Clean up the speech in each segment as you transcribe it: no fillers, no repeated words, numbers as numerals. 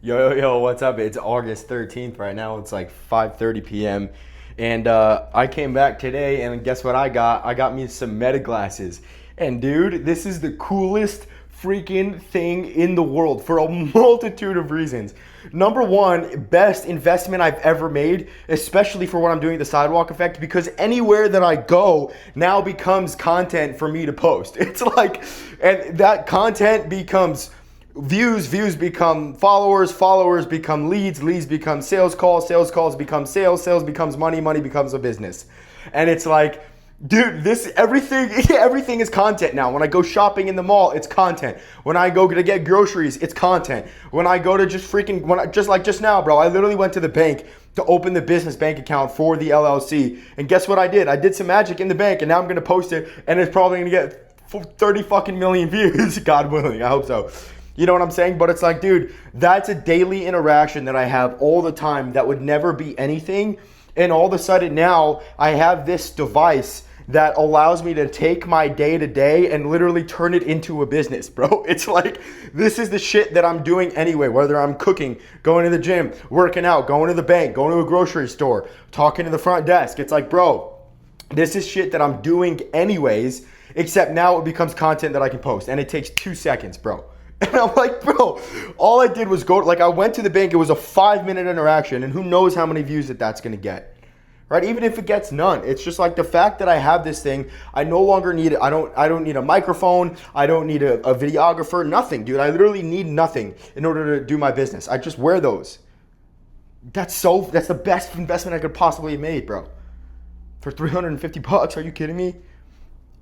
Yo, what's up? It's August 13th right now. It's like 5:30 p.m. And I came back today and guess what I got? I got me some Meta glasses. And dude, this is the coolest freaking thing in the world for a multitude of reasons. Number one, best investment I've ever made, especially for what I'm doing, the sidewalk effect, because anywhere that I go now becomes content for me to post. It's like, and that content becomes views become followers, followers become leads, leads become sales calls become sales becomes money becomes a business. And it's like, dude, this everything is content now. When I go shopping in the mall, it's content. When I go to get groceries, it's content. When I go to just like just now, bro, I literally went to the bank to open the business bank account for the LLC. And guess what I did? I did some magic in the bank and now I'm going to post it and it's probably going to get 30 fucking million views, God willing. I hope so. You know what I'm saying? But it's like, dude, that's a daily interaction that I have all the time that would never be anything. And all of a sudden now I have this device that allows me to take my day to day and literally turn it into a business, bro. It's like, this is the shit that I'm doing anyway, whether I'm cooking, going to the gym, working out, going to the bank, going to a grocery store, talking to the front desk. It's like, bro, this is shit that I'm doing anyways, except now it becomes content that I can post. And it takes 2 seconds, bro. And I'm like, bro, all I did was I went to the bank. It was a 5-minute interaction. And who knows how many views that's going to get, right? Even if it gets none, it's just like the fact that I have this thing. I no longer need it. I don't need a microphone. I don't need a videographer, nothing, dude. I literally need nothing in order to do my business. I just wear those. That's the best investment I could possibly have made, bro. For $350, are you kidding me?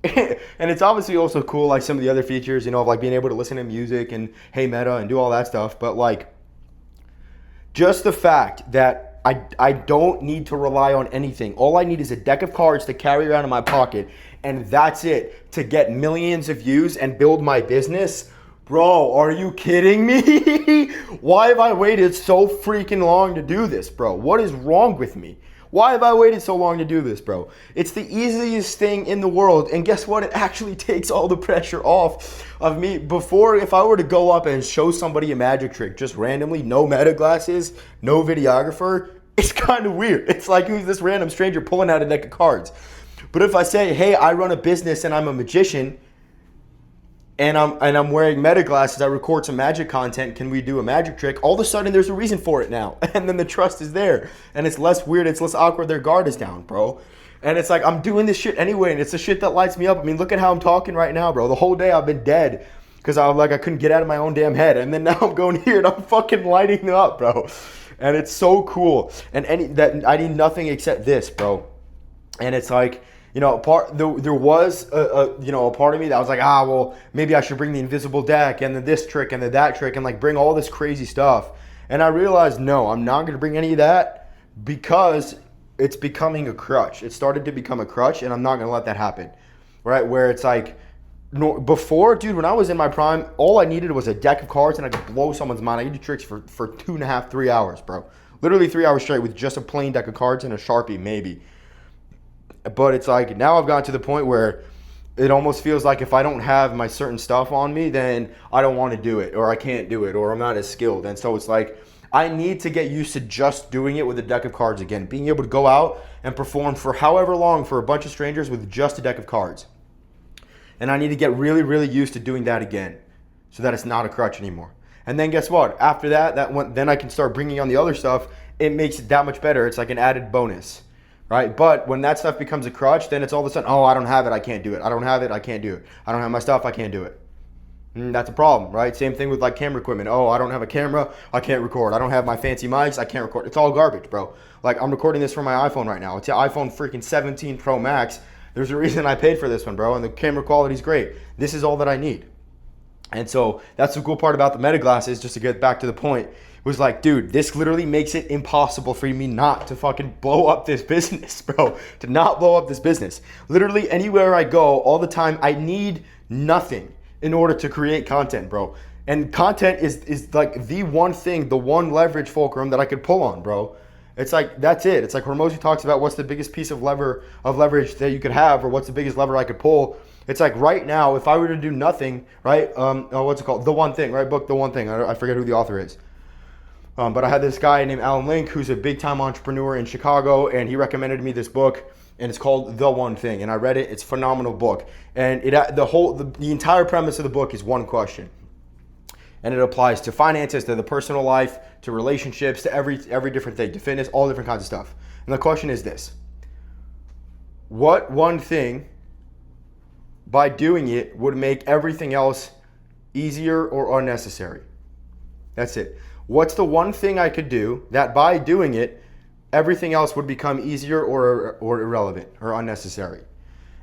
And it's obviously also cool, like some of the other features, of like being able to listen to music and Hey Meta and do all that stuff. But like, just the fact that I don't need to rely on anything. All I need is a deck of cards to carry around in my pocket, and that's it to get millions of views and build my business. Bro, are you kidding me? Why have I waited so freaking long to do this, bro? What is wrong with me? Why have I waited so long to do this, bro? It's the easiest thing in the world. And guess what? It actually takes all the pressure off of me. Before, if I were to go up and show somebody a magic trick, just randomly, no Meta glasses, no videographer, it's kind of weird. It's like who's this random stranger pulling out a deck of cards. But if I say, hey, I run a business and I'm a magician, and I'm wearing Meta glasses, I record some magic content, can we do a magic trick? All of a sudden, there's a reason for it now. And then the trust is there. And it's less weird, it's less awkward, their guard is down, bro. And it's like, I'm doing this shit anyway, and it's the shit that lights me up. I mean, look at how I'm talking right now, bro. The whole day I've been dead because I couldn't get out of my own damn head. And then now I'm going here and I'm fucking lighting up, bro. And it's so cool. And I need nothing except this, bro. And it's like, there was a part of me that was like, well, maybe I should bring the invisible deck and then this trick and then that trick and like bring all this crazy stuff. And I realized, no, I'm not going to bring any of that because it's becoming a crutch. It started to become a crutch and I'm not going to let that happen, right? Where it's like, before, dude, when I was in my prime, all I needed was a deck of cards and I could blow someone's mind. I could do tricks for 2.5, 3 hours, bro. Literally 3 hours straight with just a plain deck of cards and a Sharpie, maybe. But it's like, now I've gotten to the point where it almost feels like if I don't have my certain stuff on me, then I don't want to do it, or I can't do it, or I'm not as skilled. And so it's like, I need to get used to just doing it with a deck of cards again. Being able to go out and perform for however long for a bunch of strangers with just a deck of cards. And I need to get really, really used to doing that again so that it's not a crutch anymore. And then guess what? After then I can start bringing on the other stuff. It makes it that much better. It's like an added bonus. Right? But when that stuff becomes a crutch, then it's all of a sudden, I don't have it, I can't do it. I don't have it, I can't do it. I don't have my stuff, I can't do it. That's a problem, right? Same thing with like camera equipment. I don't have a camera, I can't record. I don't have my fancy mics, I can't record. It's all garbage, bro. Like I'm recording this from my iPhone right now. It's an iPhone freaking 17 Pro Max. There's a reason I paid for this one, bro. And the camera quality is great. This is all that I need. And so that's the cool part about the Meta glasses, just to get back to the point. Was like, dude, this literally makes it impossible for me not to fucking blow up this business, bro. To not blow up this business. Literally anywhere I go, all the time, I need nothing in order to create content, bro. And content is like the one thing, the one leverage fulcrum that I could pull on, bro. It's like, that's it. It's like Hormozi talks about what's the biggest piece of leverage that you could have, or what's the biggest lever I could pull. It's like right now, if I were to do nothing, right? What's it called? The One Thing, right? Book The One Thing. I forget who the author is. But I had this guy named Alan Link, who's a big time entrepreneur in Chicago, and he recommended me this book, and it's called The One Thing. And I read it. It's a phenomenal book, and the entire premise of the book is one question, and it applies to finances, to the personal life, to relationships, to every different thing, to fitness, all different kinds of stuff. And the question is this: what one thing, by doing it, would make everything else easier or unnecessary? That's it. What's the one thing I could do that by doing it, everything else would become easier or irrelevant or unnecessary?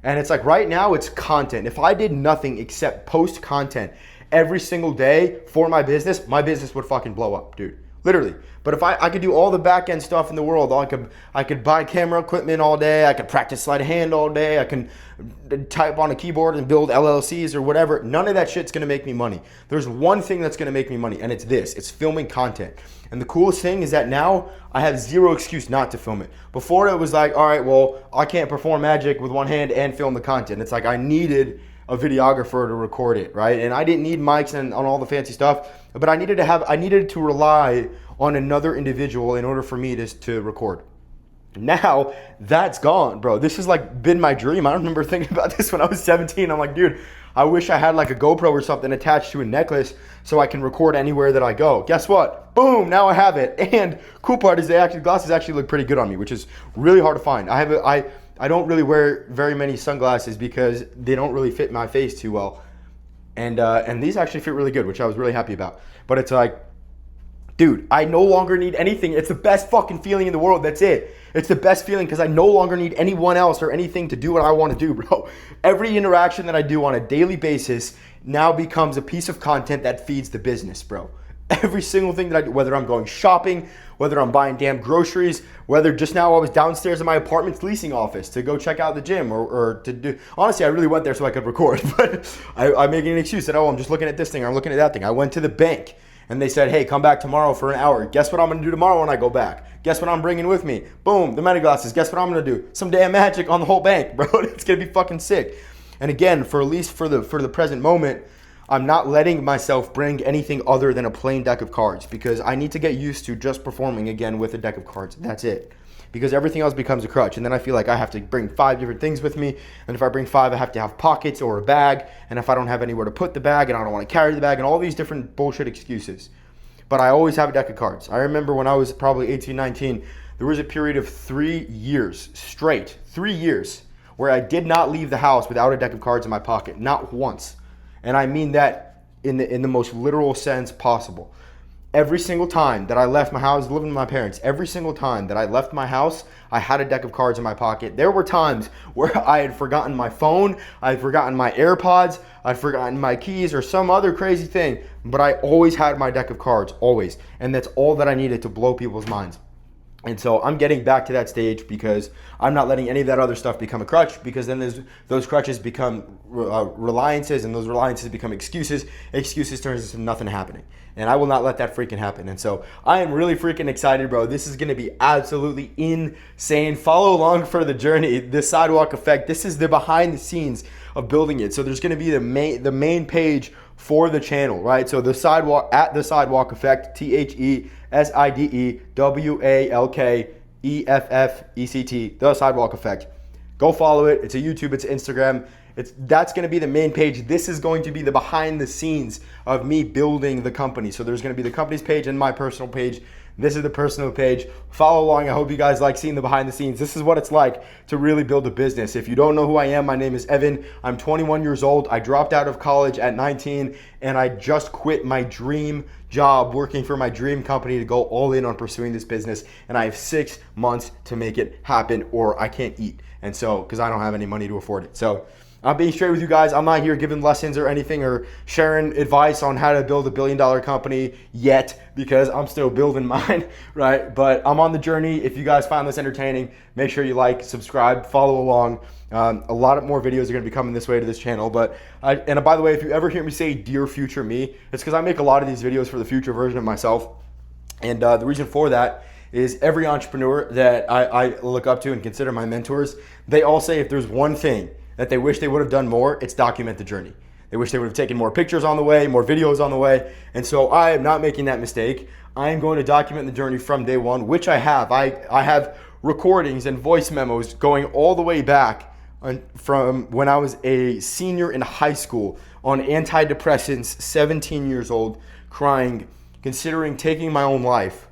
And it's like right now it's content. If I did nothing except post content every single day for my business would fucking blow up, dude. Literally. But if I could do all the back end stuff in the world, I could buy camera equipment all day, I could practice sleight of hand all day, I can type on a keyboard and build LLCs or whatever. None of that shit's gonna make me money. There's one thing that's gonna make me money, and it's this. It's filming content. And the coolest thing is that now I have zero excuse not to film it. Before it was like, all right, well, I can't perform magic with one hand and film the content. It's like I needed a videographer to record it, right? And I didn't need mics and on all the fancy stuff, but I needed to rely on another individual in order for me to record. Now that's gone, bro. This has like been my dream. I remember thinking about this when I was 17. I'm like, dude, I wish I had like a GoPro or something attached to a necklace so I can record anywhere that I go. Guess what? Boom, now I have it. And cool part is the glasses actually look pretty good on me, which is really hard to find. I don't really wear very many sunglasses because they don't really fit my face too well. And these actually fit really good, which I was really happy about. But it's like, dude, I no longer need anything. It's the best fucking feeling in the world. That's it. It's the best feeling because I no longer need anyone else or anything to do what I want to do, bro. Every interaction that I do on a daily basis now becomes a piece of content that feeds the business, bro. Every single thing that I do, whether I'm going shopping, whether I'm buying damn groceries, whether just now I was downstairs in my apartment's leasing office to go check out the gym or to do, honestly, I really went there so I could record, but I'm making an excuse that, I'm just looking at this thing, I'm looking at that thing. I went to the bank and they said, hey, come back tomorrow for an hour. Guess what I'm gonna do tomorrow when I go back? Guess what I'm bringing with me? Boom, the meta glasses. Guess what I'm gonna do? Some damn magic on the whole bank, bro. It's gonna be fucking sick. And again, for the present moment, I'm not letting myself bring anything other than a plain deck of cards because I need to get used to just performing again with a deck of cards. That's it. Because everything else becomes a crutch. And then I feel like I have to bring 5 different things with me. And if I bring 5, I have to have pockets or a bag. And if I don't have anywhere to put the bag and I don't want to carry the bag and all these different bullshit excuses. But I always have a deck of cards. I remember when I was probably 18, 19, there was a period of 3 years straight, 3 years, where I did not leave the house without a deck of cards in my pocket. Not once. And I mean that in the most literal sense possible. Every single time that I left my house, living with my parents, every single time that I left my house, I had a deck of cards in my pocket. There were times where I had forgotten my phone, I had forgotten my AirPods, I'd forgotten my keys or some other crazy thing, but I always had my deck of cards, always. And that's all that I needed to blow people's minds. And so I'm getting back to that stage because I'm not letting any of that other stuff become a crutch, because then those crutches become reliances, and those reliances become excuses. Excuses turns into nothing happening. And I will not let that freaking happen. And so I am really freaking excited, bro. This is going to be absolutely insane. Follow along for the journey, the Sidewalk Effect. This is the behind the scenes of building it. So there's going to be the main page for the channel, right? So the Sidewalk Effect, TheSidewalkEffect, The Sidewalk Effect. Go follow it. It's a YouTube, it's Instagram. That's going to be the main page. This is going to be the behind the scenes of me building the company. So there's going to be the company's page and my personal page. This is the personal page. Follow along. I hope you guys like seeing the behind the scenes. This is what it's like to really build a business. If you don't know who I am, my name is Evan. I'm 21 years old. I dropped out of college at 19, and I just quit my dream job working for my dream company to go all in on pursuing this business. And I have 6 months to make it happen, or I can't eat. And so, because I don't have any money to afford it. So I'm being straight with you guys. I'm not here giving lessons or anything or sharing advice on how to build a $1 billion company yet, because I'm still building mine, right? But I'm on the journey. If you guys find this entertaining, make sure you like, subscribe, follow along. A lot of more videos are going to be coming this way to this channel. But and by the way, if you ever hear me say dear future me, it's because I make a lot of these videos for the future version of myself. And the reason for that is every entrepreneur that I look up to and consider my mentors, they all say if there's one thing that they wish they would have done more, it's document the journey. They wish they would have taken more pictures on the way, more videos on the way. And so I am not making that mistake. I am going to document the journey from day one, which I have. I have recordings and voice memos going all the way back from when I was a senior in high school on antidepressants, 17 years old, crying, considering taking my own life.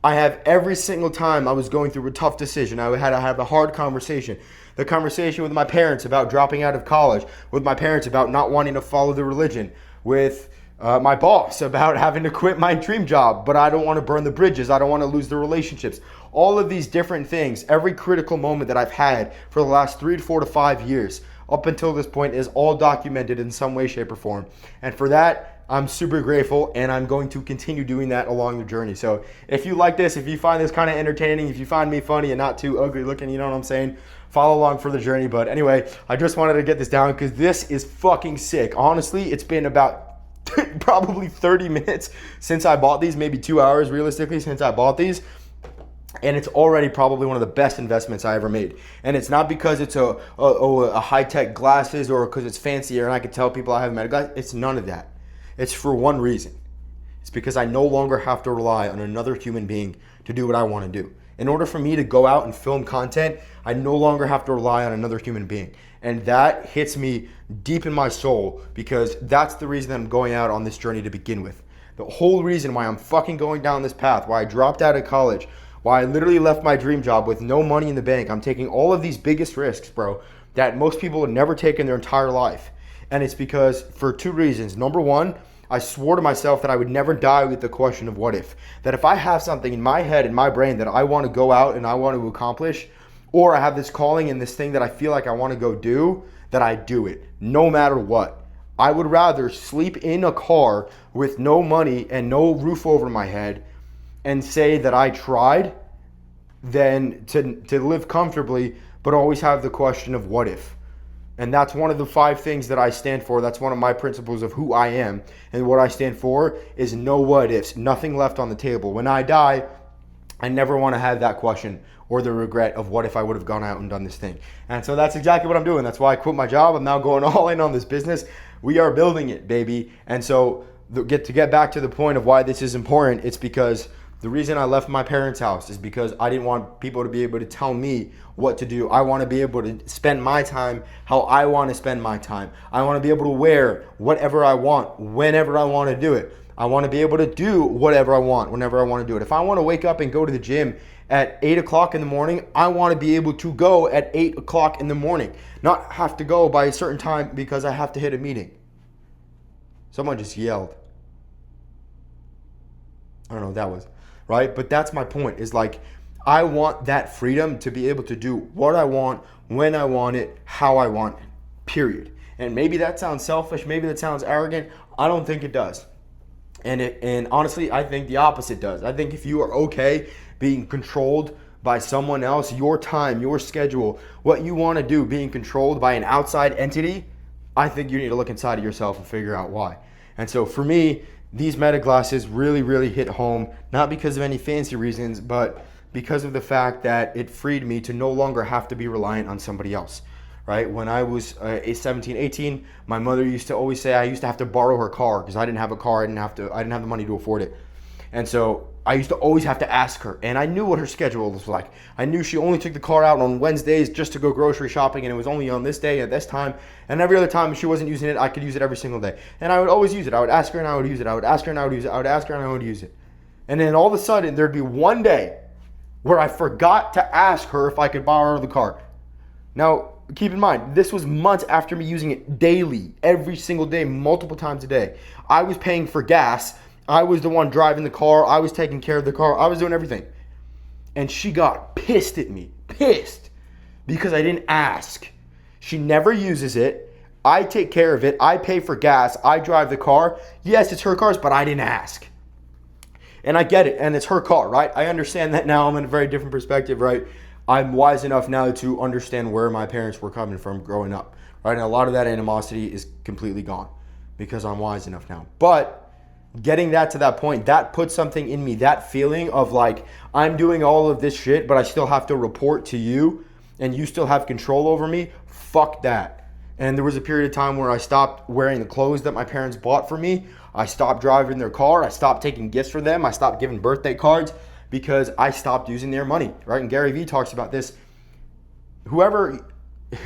I have every single time I was going through a tough decision, I had to have a hard conversation. The conversation with my parents about dropping out of college, with my parents about not wanting to follow the religion, with my boss about having to quit my dream job, but I don't want to burn the bridges. I don't want to lose the relationships. All of these different things, every critical moment that I've had for the last 3 to 4 to 5 years up until this point is all documented in some way, shape, or form. And for that, I'm super grateful, and I'm going to continue doing that along the journey. So if you like this, if you find this kind of entertaining, if you find me funny and not too ugly looking, you know what I'm saying, follow along for the journey. But anyway, I just wanted to get this down because this is fucking sick. Honestly, it's been about probably 30 minutes since I bought these, maybe 2 hours realistically since I bought these. And it's already probably one of the best investments I ever made. And it's not because it's a high-tech glasses or because it's fancier and I can tell people I have Meta glasses. It's none of that. It's for one reason. It's because I no longer have to rely on another human being to do what I want to do. In order for me to go out and film content, I no longer have to rely on another human being. And that hits me deep in my soul because that's the reason I'm going out on this journey to begin with. The whole reason why I'm fucking going down this path, why I dropped out of college, why I literally left my dream job with no money in the bank. I'm taking all of these biggest risks, bro, that most people would never take in their entire life. And it's because for 2 reasons. Number one, I swore to myself that I would never die with the question of what if. That if I have something in my head, in my brain that I want to go out and I want to accomplish, or I have this calling and this thing that I feel like I want to go do, that I do it, no matter what. I would rather sleep in a car with no money and no roof over my head and say that I tried than to live comfortably but always have the question of what if. And that's one of the 5 things that I stand for. That's one of my principles of who I am. And what I stand for is no what ifs, nothing left on the table. When I die, I never want to have that question or the regret of what if I would have gone out and done this thing. And so that's exactly what I'm doing. That's why I quit my job. I'm now going all in on this business. We are building it, baby. And so to get back to the point of why this is important, it's because the reason I left my parents' house is because I didn't want people to be able to tell me what to do. I want to be able to spend my time how I want to spend my time. I want to be able to wear whatever I want, whenever I want to do it. I want to be able to do whatever I want, whenever I want to do it. If I want to wake up and go to the gym at 8 o'clock in the morning, I want to be able to go at 8 o'clock in the morning. Not have to go by a certain time because I have to hit a meeting. Someone just yelled. I don't know what that was. Right? But that's my point, is like, I want that freedom to be able to do what I want, when I want it, how I want it, period. And maybe that sounds selfish, maybe that sounds arrogant. I don't think it does. And honestly, I think the opposite does. I think if you are okay being controlled by someone else, your time, your schedule, what you want to do being controlled by an outside entity, I think you need to look inside of yourself and figure out why. And so for me, these Meta glasses really, really hit home, not because of any fancy reasons, but because of the fact that it freed me to no longer have to be reliant on somebody else, right? When I was 17, 18, my mother used to always say I used to have to borrow her car because I didn't have a car, I didn't have the money to afford it. And so I used to always have to ask her, and I knew what her schedule was like. I knew she only took the car out on Wednesdays just to go grocery shopping, and it was only on this day at this time. And every other time she wasn't using it, I could use it every single day. And I would always use it. I would ask her and I would use it. I would ask her and I would use it. I would ask her and I would use it. And then all of a sudden, there'd be one day where I forgot to ask her if I could borrow the car. Now, keep in mind, this was months after me using it daily, every single day, multiple times a day. I was paying for gas. I was the one driving the car. I was taking care of the car. I was doing everything. And she got pissed at me. Pissed. Because I didn't ask. She never uses it. I take care of it. I pay for gas. I drive the car. Yes, it's her car, but I didn't ask. And I get it. And it's her car, right? I understand that now. I'm in a very different perspective, right? I'm wise enough now to understand where my parents were coming from growing up, right? And a lot of that animosity is completely gone because I'm wise enough now. But getting that to that point, that put something in me, that feeling of like, I'm doing all of this shit, but I still have to report to you and you still have control over me. Fuck that. And there was a period of time where I stopped wearing the clothes that my parents bought for me. I stopped driving their car. I stopped taking gifts for them. I stopped giving birthday cards because I stopped using their money, right? And Gary Vee talks about this. Whoever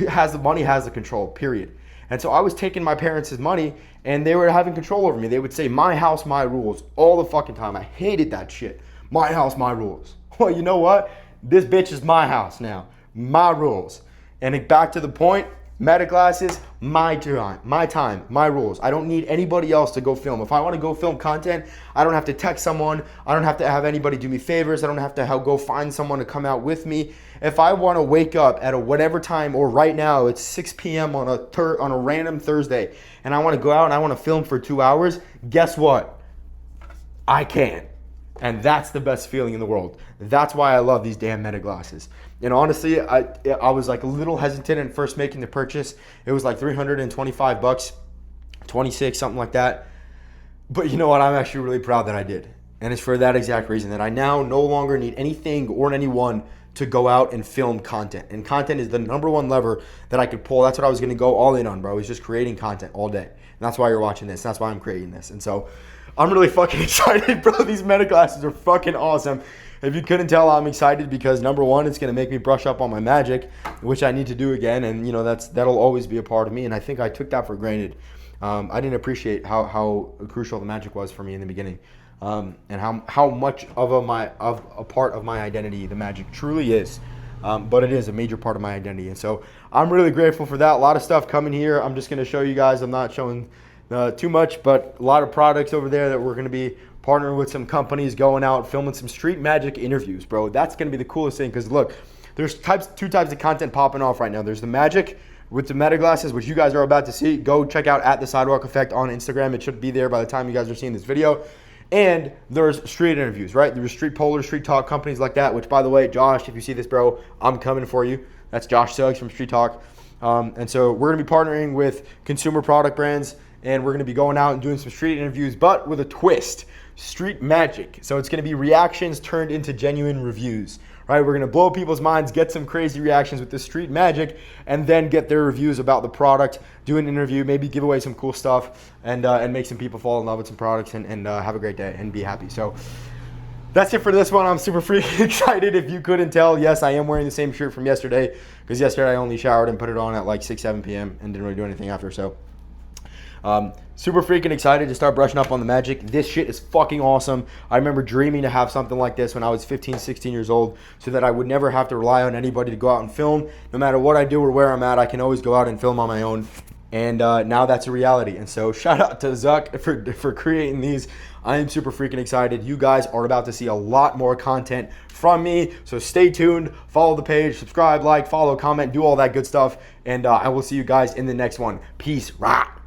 has the money has the control, period. And so I was taking my parents' money and they were having control over me. They would say, my house, my rules, all the fucking time. I hated that shit. My house, my rules. Well, you know what? This bitch is my house now. My rules. And back to the point, Meta glasses, my time, my rules. I don't need anybody else to go film. If I want to go film content, I don't have to text someone. I don't have to have anybody do me favors. I don't have to go find someone to come out with me. If I want to wake up at a whatever time, or right now it's 6 p.m. on a random Thursday, and I want to go out and I want to film for 2 hours, guess what? I can. And that's the best feeling in the world. That's why I love these damn Meta glasses. And honestly, I was like a little hesitant at first making the purchase. It was like $325, 26, something like that. But you know what? I'm actually really proud that I did. And it's for that exact reason, that I now no longer need anything or anyone to go out and film content. And content is the number one lever that I could pull. That's what I was going to go all in on, bro. It's just creating content all day. And that's why you're watching this. That's why I'm creating this. And so I'm really fucking excited, bro. These Meta glasses are fucking awesome. If you couldn't tell, I'm excited because number one, it's going to make me brush up on my magic, which I need to do again. And you know, that'll always be a part of me. And I think I took that for granted. I didn't appreciate how crucial the magic was for me in the beginning. And how much of a part of my identity the magic truly is. But it is a major part of my identity. And so I'm really grateful for that. A lot of stuff coming here. I'm just going to show you guys. I'm not showing too much, but a lot of products over there that we're going to be partnering with some companies, going out, filming some street magic interviews, bro. That's going to be the coolest thing because look, there's two types of content popping off right now. There's the magic with the Meta glasses, which you guys are about to see. Go check out at The Sidewalk Effect on Instagram. It should be there by the time you guys are seeing this video. And there's street interviews, right? There's street polar, street talk, companies like that, which by the way, Josh, if you see this, bro, I'm coming for you. That's Josh Suggs from Street Talk. And so we're going to be partnering with consumer product brands, and we're going to be going out and doing some street interviews, but with a twist. Street magic. So it's going to be reactions turned into genuine reviews, right? We're going to blow people's minds, get some crazy reactions with the street magic, and then get their reviews about the product, do an interview, maybe give away some cool stuff, and make some people fall in love with some products and have a great day and be happy. So that's it for this one. I'm super freaking excited. If you couldn't tell, yes, I am wearing the same shirt from yesterday because yesterday I only showered and put it on at like 6, 7 p.m. and didn't really do anything after. So super freaking excited to start brushing up on the magic. This shit is fucking awesome. I remember dreaming to have something like this when I was 15, 16 years old so that I would never have to rely on anybody to go out and film. No matter what I do or where I'm at, I can always go out and film on my own. And now that's a reality. And so shout out to Zuck for creating these. I am super freaking excited. You guys are about to see a lot more content from me. So stay tuned, follow the page, subscribe, like, follow, comment, do all that good stuff. And I will see you guys in the next one. Peace. Rah.